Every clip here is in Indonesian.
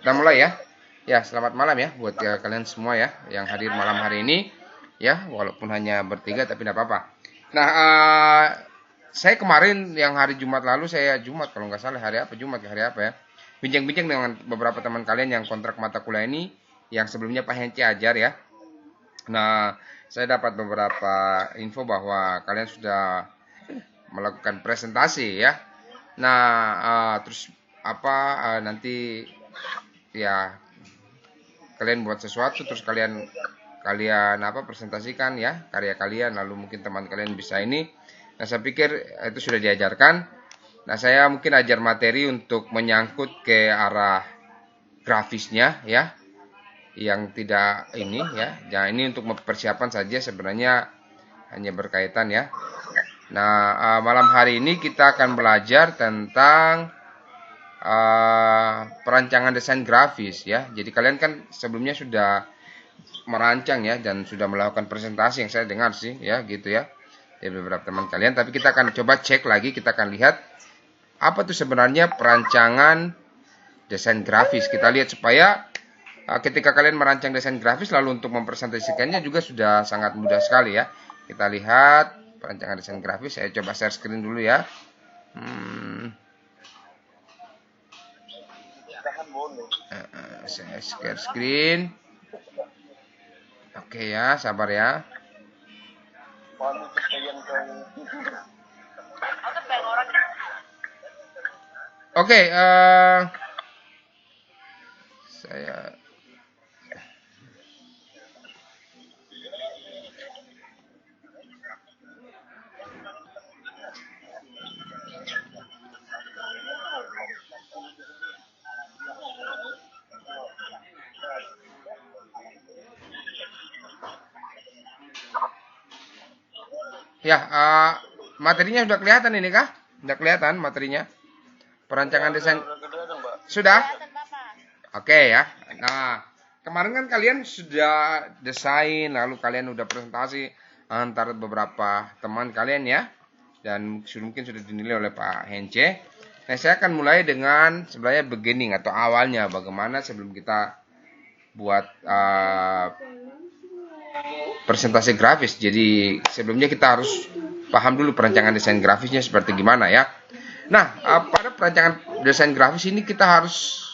kita mulai ya. Ya, selamat malam ya buat kalian semua ya yang hadir malam hari ini. Ya, walaupun hanya bertiga tapi tidak apa-apa. Nah, saya kemarin yang hari Jumat lalu, Jumat kalau nggak salah hari apa, Jumat hari apa ya, bincang-bincang dengan beberapa teman kalian yang kontrak mata kuliah ini, yang sebelumnya Pak Hence ajar ya. Nah, saya dapat beberapa info bahwa kalian sudah melakukan presentasi ya. Nah, terus nanti ya kalian buat sesuatu, terus kalian presentasikan ya karya kalian, lalu mungkin teman kalian bisa ini. Nah, saya pikir itu sudah diajarkan. Nah, saya mungkin ajar materi untuk menyangkut ke arah grafisnya ya, yang tidak ini ya. Jangan ini untuk persiapan saja, sebenarnya hanya berkaitan ya. Nah, malam hari ini kita akan belajar tentang perancangan desain grafis ya. Jadi kalian kan sebelumnya sudah merancang ya dan sudah melakukan presentasi yang saya dengar sih ya gitu ya dari beberapa teman kalian. Tapi kita akan coba cek lagi, kita akan lihat apa tuh sebenarnya perancangan desain grafis. Kita lihat supaya ketika kalian merancang desain grafis lalu untuk mempresentasikannya juga sudah sangat mudah sekali ya. Kita lihat perancangan desain grafis. Saya coba share screen dulu ya. Saya share screen. Oke ya, sabar ya. Oke, saya ya, materinya sudah kelihatan ini kah? Sudah kelihatan materinya? Perancangan desain sudah? Oke ya. Nah, kemarin kan kalian sudah desain, lalu kalian sudah presentasi antar beberapa teman kalian ya, dan mungkin sudah dinilai oleh Pak Hence. Nah, saya akan mulai dengan sebenarnya beginning atau awalnya, bagaimana sebelum kita buat presentasi grafis. Jadi sebelumnya kita harus paham dulu perancangan desain grafisnya seperti gimana ya. Nah, pada perancangan desain grafis ini kita harus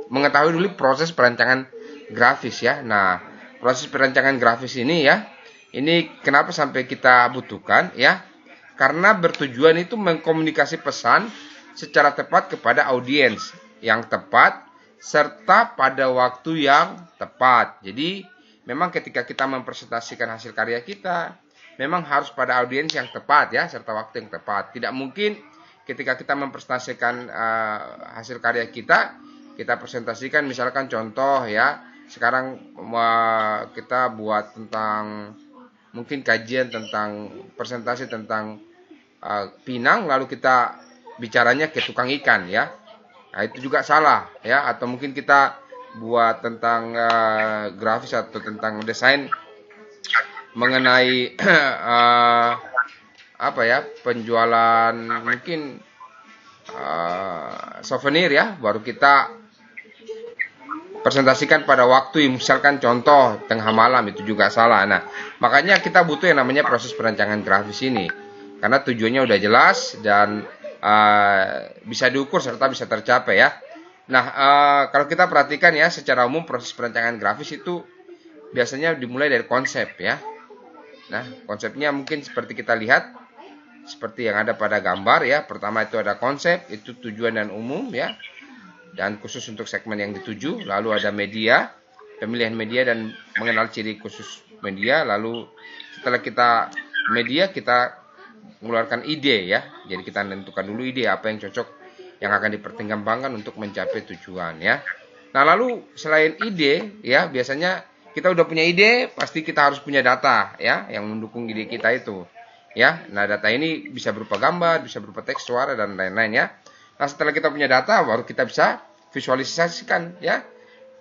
mengetahui dulu proses perancangan grafis ya. Nah, proses perancangan grafis ini ya, ini kenapa sampai kita butuhkan ya? Karena bertujuan itu mengkomunikasi pesan secara tepat kepada audiens yang tepat serta pada waktu yang tepat. Jadi memang ketika kita mempresentasikan hasil karya kita, memang harus pada audiens yang tepat ya, serta waktu yang tepat. Tidak mungkin ketika kita mempresentasikan hasil karya kita presentasikan, misalkan contoh ya, sekarang kita buat tentang mungkin kajian tentang presentasi tentang Pinang, lalu kita bicaranya ke tukang ikan ya. Nah, itu juga salah ya. Atau mungkin kita buat tentang grafis atau tentang desain mengenai penjualan mungkin souvenir ya, baru kita presentasikan pada waktu misalkan contoh tengah malam, itu juga salah. Nah, makanya kita butuh yang namanya proses perancangan grafis ini, karena tujuannya udah jelas dan bisa diukur serta bisa tercapai ya. Nah, kalau kita perhatikan ya, secara umum proses perancangan grafis itu biasanya dimulai dari konsep ya. Nah, konsepnya mungkin seperti kita lihat, seperti yang ada pada gambar ya. Pertama itu ada konsep, itu tujuan dan umum ya, dan khusus untuk segmen yang dituju. Lalu ada media, pemilihan media dan mengenal ciri khusus media. Lalu setelah kita media, kita mengeluarkan ide ya. Jadi kita menentukan dulu ide apa yang cocok, yang akan dipertimbangkan untuk mencapai tujuan ya. Nah, lalu selain ide ya, biasanya kita udah punya ide, pasti kita harus punya data ya yang mendukung ide kita itu ya. Nah, data ini bisa berupa gambar, bisa berupa teks, suara dan lain-lain ya. Nah, setelah kita punya data, baru kita bisa visualisasikan ya.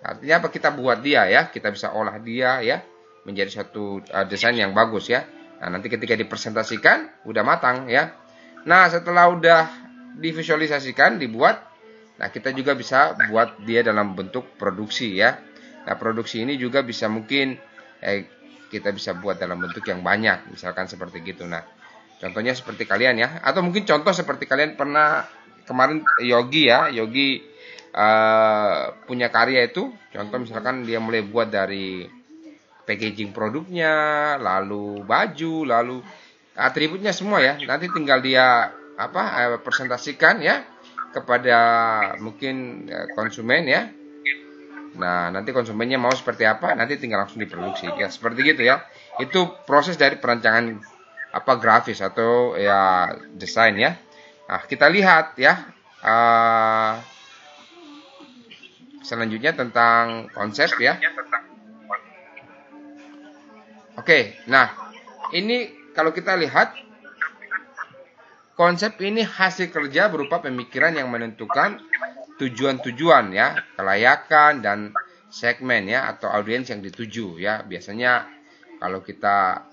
Artinya apa? Kita buat dia ya, kita bisa olah dia ya menjadi satu desain yang bagus ya. Nah, nanti ketika dipresentasikan udah matang ya. Nah, setelah udah divisualisasikan, dibuat, Nah, kita juga bisa buat dia dalam bentuk produksi ya. Nah, produksi ini juga bisa mungkin kita bisa buat dalam bentuk yang banyak, misalkan seperti gitu. Nah, contohnya seperti kalian ya, atau mungkin contoh seperti kalian pernah kemarin Yogi ya, Yogi punya karya itu, contoh misalkan dia mulai buat dari packaging produknya, lalu baju, lalu atributnya semua ya. Nanti tinggal dia presentasikan ya kepada mungkin konsumen ya. Nah, nanti konsumennya mau seperti apa, nanti tinggal langsung diproduksi ya. Seperti gitu ya. Itu proses dari perancangan grafis atau ya desain ya. Nah, kita lihat ya. Selanjutnya tentang konsep ya. Oke, nah ini kalau kita lihat konsep ini hasil kerja berupa pemikiran yang menentukan tujuan-tujuan ya, kelayakan dan segmen ya atau audiens yang dituju ya. Biasanya kalau kita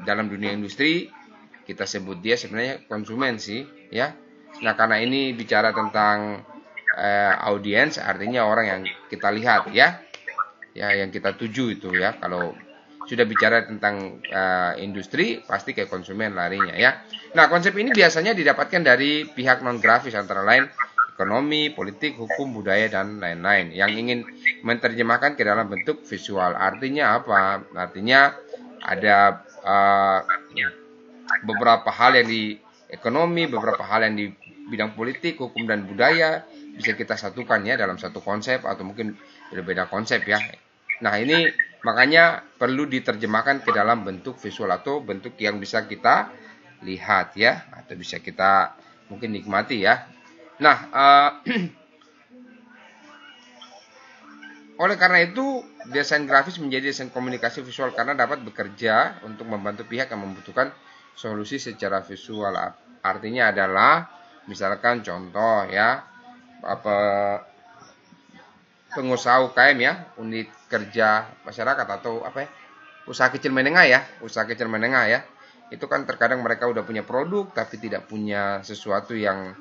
dalam dunia industri kita sebut dia sebenarnya konsumen sih ya. Nah, karena ini bicara tentang audiens artinya orang yang kita lihat ya. Ya, yang kita tuju itu ya. Kalau sudah bicara tentang industri pasti ke konsumen larinya ya. Nah, konsep ini biasanya didapatkan dari pihak non grafis antara lain ekonomi, politik, hukum, budaya, dan lain-lain yang ingin menerjemahkan ke dalam bentuk visual. Artinya apa? Artinya ada beberapa hal yang di ekonomi, beberapa hal yang di bidang politik, hukum, dan budaya bisa kita satukan ya dalam satu konsep atau mungkin berbeda konsep ya. Nah, ini makanya perlu diterjemahkan ke dalam bentuk visual atau bentuk yang bisa kita lihat ya atau bisa kita mungkin nikmati ya. Nah, oleh karena itu desain grafis menjadi desain komunikasi visual karena dapat bekerja untuk membantu pihak yang membutuhkan solusi secara visual. Artinya adalah misalkan contoh ya pengusaha UKM ya, unit kerja masyarakat atau usaha kecil menengah ya, usaha kecil menengah ya. Itu kan terkadang mereka udah punya produk tapi tidak punya sesuatu yang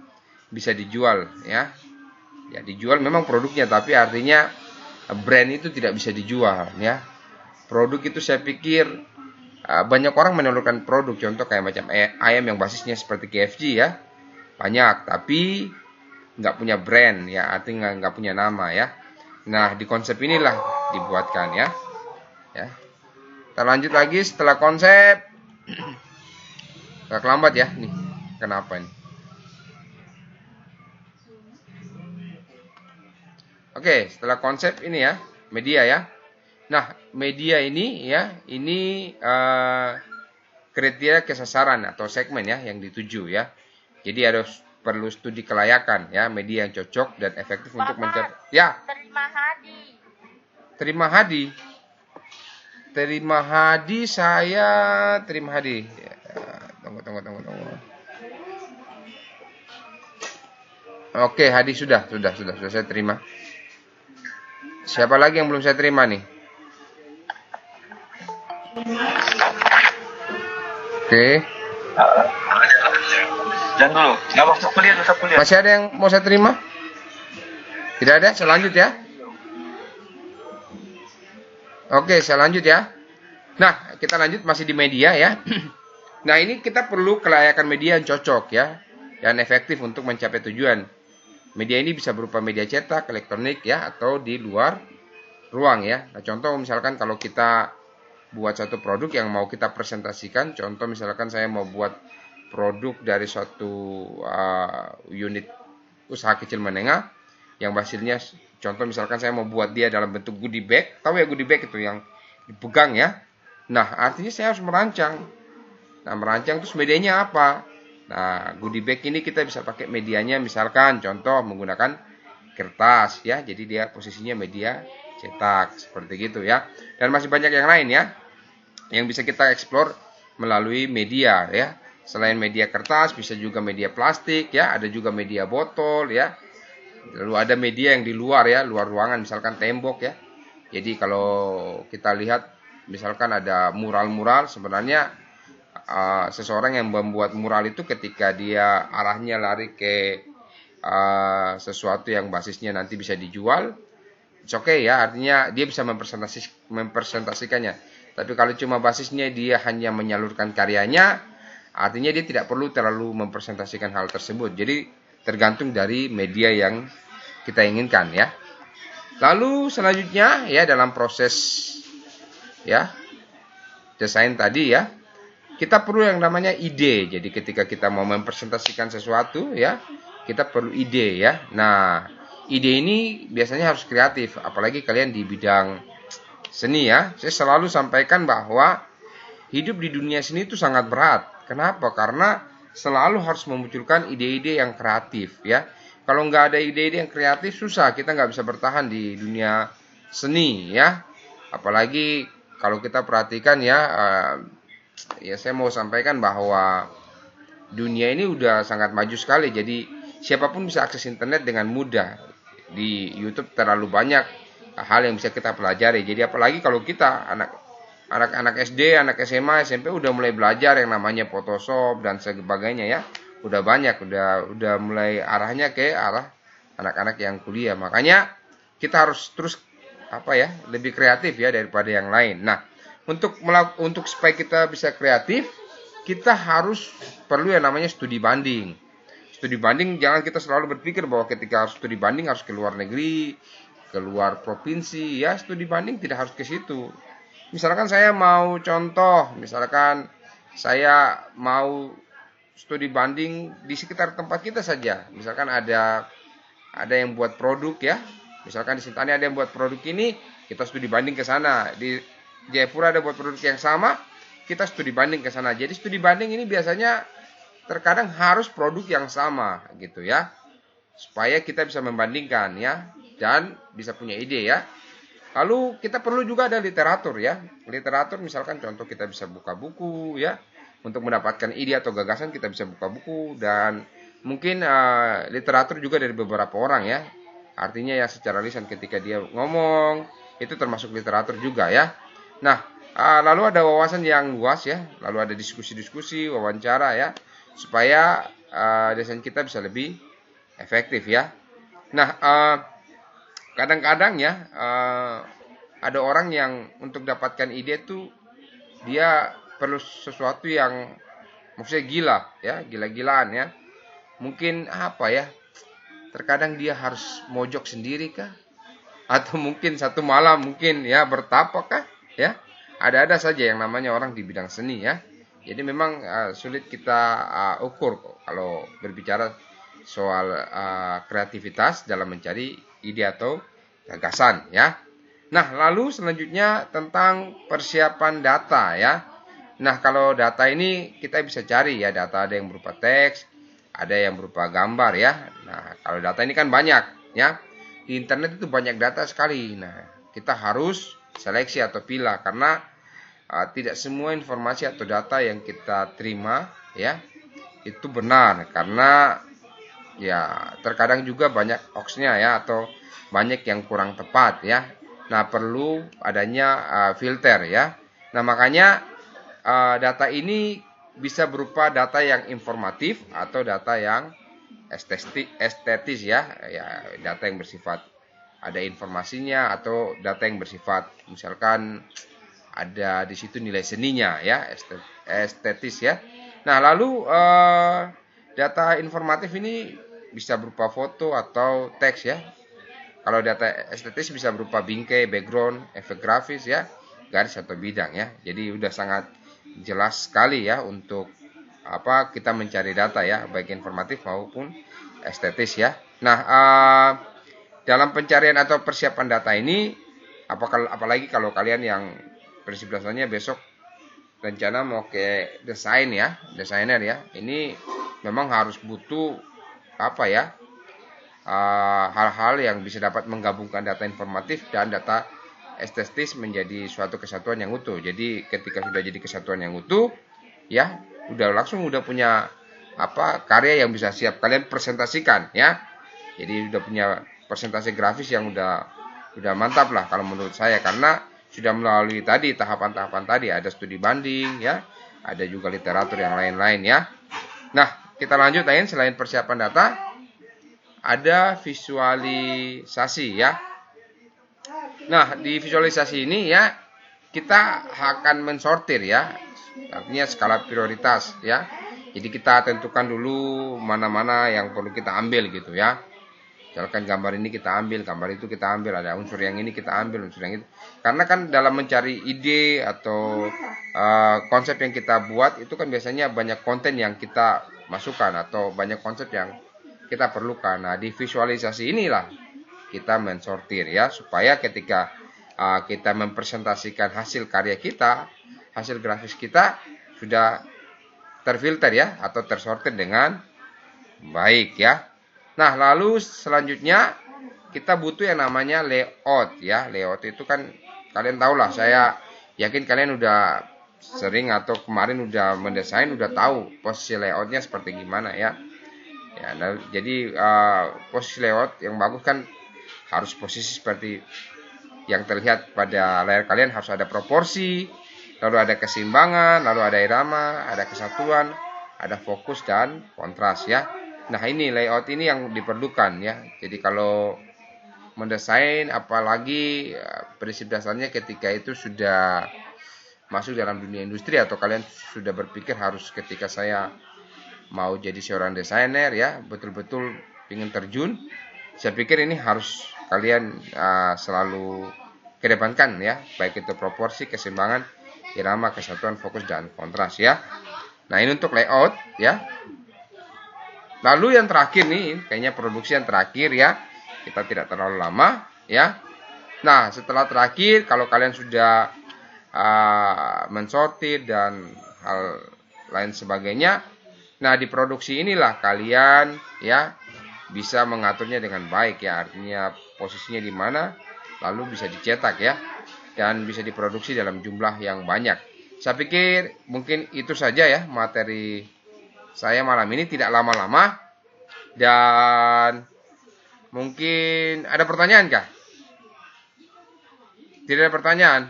bisa dijual ya. Ya dijual memang produknya tapi artinya brand itu tidak bisa dijual ya. Produk itu saya pikir banyak orang menelurkan produk contoh kayak macam ayam yang basisnya seperti KFC ya. Banyak tapi nggak punya brand ya, artinya nggak punya nama ya. Nah, di konsep inilah dibuatkan ya. Ya. Kita lanjut lagi setelah konsep. Agak lambat ya nih. Kenapa nih? Oke, setelah konsep ini ya, media ya. Nah, media ini ya, ini kriteria kesasaran atau segmen ya yang dituju ya. Jadi harus perlu studi kelayakan ya, media yang cocok dan efektif untuk mencapai. Ya. Terima Hadi. Terima Hadi saya terima Hadi. Ya, tunggu. Oke, Hadi sudah saya terima. Siapa lagi yang belum saya terima nih? Oke. Jangan dulu. Nggak masuk kuliah. Masih ada yang mau saya terima? Tidak ada? Saya lanjut ya. Oke, saya lanjut ya. Nah, kita lanjut masih di media ya. Nah, ini kita perlu kelayakan media yang cocok ya dan efektif untuk mencapai tujuan. Media ini bisa berupa media cetak, elektronik ya atau di luar ruang ya. Nah, contoh misalkan kalau kita buat satu produk yang mau kita presentasikan, contoh misalkan saya mau buat produk dari suatu unit usaha kecil menengah yang hasilnya contoh misalkan saya mau buat dia dalam bentuk goodie bag, tahu ya goodie bag itu yang dipegang ya. Nah, artinya saya harus merancang. Nah, merancang terus medianya apa? Nah, goodie bag ini kita bisa pakai medianya misalkan contoh menggunakan kertas ya. Jadi dia posisinya media cetak seperti gitu ya. Dan masih banyak yang lain ya yang bisa kita explore melalui media ya. Selain media kertas bisa juga media plastik ya, ada juga media botol ya. Lalu ada media yang di luar ya, luar ruangan misalkan tembok ya. Jadi kalau kita lihat misalkan ada mural-mural sebenarnya seseorang yang membuat mural itu ketika dia arahnya lari ke sesuatu yang basisnya nanti bisa dijual, it's okay ya, artinya dia bisa mempresentasikannya. Tapi kalau cuma basisnya dia hanya menyalurkan karyanya, artinya dia tidak perlu terlalu mempresentasikan hal tersebut. Jadi tergantung dari media yang kita inginkan ya. Lalu selanjutnya ya dalam proses ya desain tadi ya, kita perlu yang namanya ide. Jadi ketika kita mau mempresentasikan sesuatu ya, kita perlu ide ya. Nah, ide ini biasanya harus kreatif, apalagi kalian di bidang seni ya. Saya selalu sampaikan bahwa hidup di dunia seni itu sangat berat. Kenapa? Karena selalu harus memunculkan ide-ide yang kreatif ya. Kalau nggak ada ide-ide yang kreatif, susah, kita nggak bisa bertahan di dunia seni ya. Apalagi kalau kita perhatikan ya, ya saya mau sampaikan bahwa dunia ini udah sangat maju sekali. Jadi siapapun bisa akses internet dengan mudah. Di YouTube terlalu banyak hal yang bisa kita pelajari. Jadi apalagi kalau kita anak-anak SD, anak SMA, SMP udah mulai belajar yang namanya Photoshop dan sebagainya ya. Udah banyak, udah mulai arahnya ke arah anak-anak yang kuliah. Makanya kita harus terus lebih kreatif ya daripada yang lain. Nah, untuk supaya kita bisa kreatif, kita harus perlu yang namanya studi banding. Studi banding, jangan kita selalu berpikir bahwa ketika harus studi banding harus ke luar negeri, keluar provinsi ya. Studi banding tidak harus ke situ. Misalkan saya mau contoh, misalkan saya mau studi banding di sekitar tempat kita saja. Misalkan ada yang buat produk ya. Misalkan di Sintani ada yang buat produk ini, kita studi banding ke sana. Di Jayapura ada buat produk yang sama, kita studi banding ke sana. Jadi studi banding ini biasanya terkadang harus produk yang sama gitu ya. Supaya kita bisa membandingkan ya dan bisa punya ide ya. Lalu kita perlu juga ada literatur ya. Literatur misalkan contoh kita bisa buka buku ya. Untuk mendapatkan ide atau gagasan kita bisa buka buku dan mungkin literatur juga dari beberapa orang ya. Artinya ya secara lisan ketika dia ngomong itu termasuk literatur juga ya. Nah, lalu ada wawasan yang luas ya. Lalu ada diskusi-diskusi, wawancara ya. Supaya desain kita bisa lebih efektif ya. Nah, kadang-kadang ya ada orang yang untuk dapatkan ide tuh dia perlu sesuatu yang maksudnya gila ya, gila-gilaan ya. Mungkin terkadang dia harus mojok sendiri kah? Atau mungkin satu malam mungkin ya bertapa kah? Ya. Ada-ada saja yang namanya orang di bidang seni ya. Jadi memang sulit kita ukur kalau berbicara soal kreativitas dalam mencari ide atau gagasan ya. Nah, lalu selanjutnya tentang persiapan data ya. Nah, kalau data ini kita bisa cari ya, data ada yang berupa teks, ada yang berupa gambar ya. Nah, kalau data ini kan banyak ya. Di internet itu banyak data sekali. Nah, kita harus seleksi atau pilah karena tidak semua informasi atau data yang kita terima ya itu benar karena ya terkadang juga banyak hoax-nya ya atau banyak yang kurang tepat ya. Nah, perlu adanya filter ya. Nah, makanya data ini bisa berupa data yang informatif atau data yang estetis ya. Ya, data yang bersifat ada informasinya atau data yang bersifat misalkan ada di situ nilai seninya ya, estetis ya. Nah, lalu data informatif ini bisa berupa foto atau teks ya. Kalau data estetis bisa berupa bingkai, background, efek grafis ya, garis atau bidang ya. Jadi udah sangat jelas sekali ya untuk kita mencari data ya, baik informatif maupun estetis ya. Nah, dalam pencarian atau persiapan data ini, apalagi kalau kalian yang prinsip dasarnya besok rencana mau ke desainer ya, ini memang harus butuh hal-hal yang bisa dapat menggabungkan data informatif dan data estetis menjadi suatu kesatuan yang utuh. Jadi ketika sudah jadi kesatuan yang utuh, ya udah punya karya yang bisa siap kalian presentasikan ya. Jadi udah punya presentasi grafis yang udah mantap lah kalau menurut saya karena sudah melalui tadi tahapan-tahapan tadi, ada studi banding ya, ada juga literatur yang lain-lain ya. Nah, kita lanjut lain selain persiapan data. ada visualisasi ya. Nah, di visualisasi ini ya kita akan mensortir ya. Artinya skala prioritas ya. Jadi kita tentukan dulu mana-mana yang perlu kita ambil gitu ya. Misalkan gambar ini kita ambil, gambar itu kita ambil, ada unsur yang ini kita ambil, unsur yang itu. Karena kan dalam mencari ide atau konsep yang kita buat itu kan biasanya banyak konten yang kita masukkan atau banyak konsep yang kita perlukan. Nah, di visualisasi inilah kita mensortir ya, supaya ketika kita mempresentasikan hasil karya kita, hasil grafis kita sudah terfilter ya atau tersortir dengan baik ya. Nah, lalu selanjutnya kita butuh yang namanya layout ya. Layout itu kan kalian tahu lah, saya yakin kalian udah sering atau kemarin udah mendesain, udah tahu posisi layoutnya seperti gimana ya. Ya, nah, jadi posisi layout yang bagus kan harus posisi seperti yang terlihat pada layar kalian, harus ada proporsi, lalu ada keseimbangan, lalu ada irama, ada kesatuan, ada fokus dan kontras ya. Nah, ini layout ini yang diperlukan ya. Jadi kalau mendesain, apalagi prinsip dasarnya ketika itu sudah masuk dalam dunia industri atau kalian sudah berpikir harus ketika saya mau jadi seorang desainer ya, betul-betul ingin terjun, saya pikir ini harus kalian selalu kedepankan ya, baik itu proporsi, keseimbangan, irama, kesatuan, fokus dan kontras ya. Nah, ini untuk layout ya. Lalu yang terakhir nih, kayaknya produksi yang terakhir ya. Kita tidak terlalu lama ya. Nah, setelah terakhir kalau kalian sudah mensortir dan hal lain sebagainya, nah di produksi inilah kalian ya bisa mengaturnya dengan baik ya. Artinya posisinya di mana, lalu bisa dicetak ya, dan bisa diproduksi dalam jumlah yang banyak. Saya pikir mungkin itu saja ya materi saya malam ini, tidak lama-lama. Dan mungkin ada pertanyaan kah? Tidak ada pertanyaan?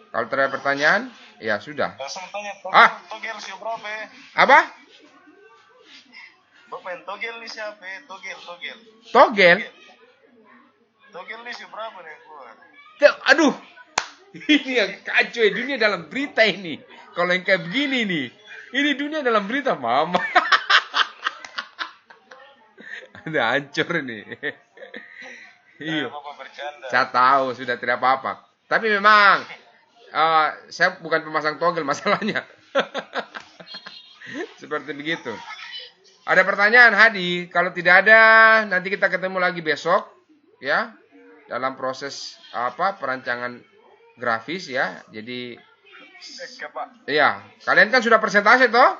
Kalau tidak ada pertanyaan, ya sudah. Langsung tanya, togel siapa? Apa? Bapak togel nih siapa? Togel. Togel? Togel nih siapa nih keluar? Aduh, ini yang kacau ya, dunia dalam berita ini. Kalau yang kayak begini nih, ini dunia dalam berita, mama. Udah hancur nih. Iya. Bapak bercanda. Saya tahu, sudah tidak apa-apa. Tapi memang saya bukan pemasang togel masalahnya. Seperti begitu. Ada pertanyaan, Hadi? Kalau tidak ada, nanti kita ketemu lagi besok ya. Dalam proses perancangan grafis ya. Jadi iya, kalian kan sudah presentasi toh?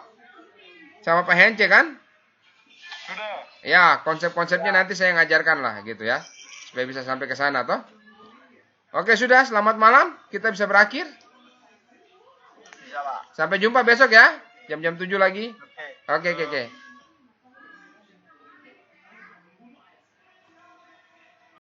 Sama Pak Hence kan? Sudah. Ya, konsep-konsepnya nanti saya ngajarkan lah gitu ya. Supaya bisa sampai ke sana toh. Oke, sudah, selamat malam. Kita bisa berakhir. Sampai jumpa besok ya. Jam-jam 7 lagi. Oke.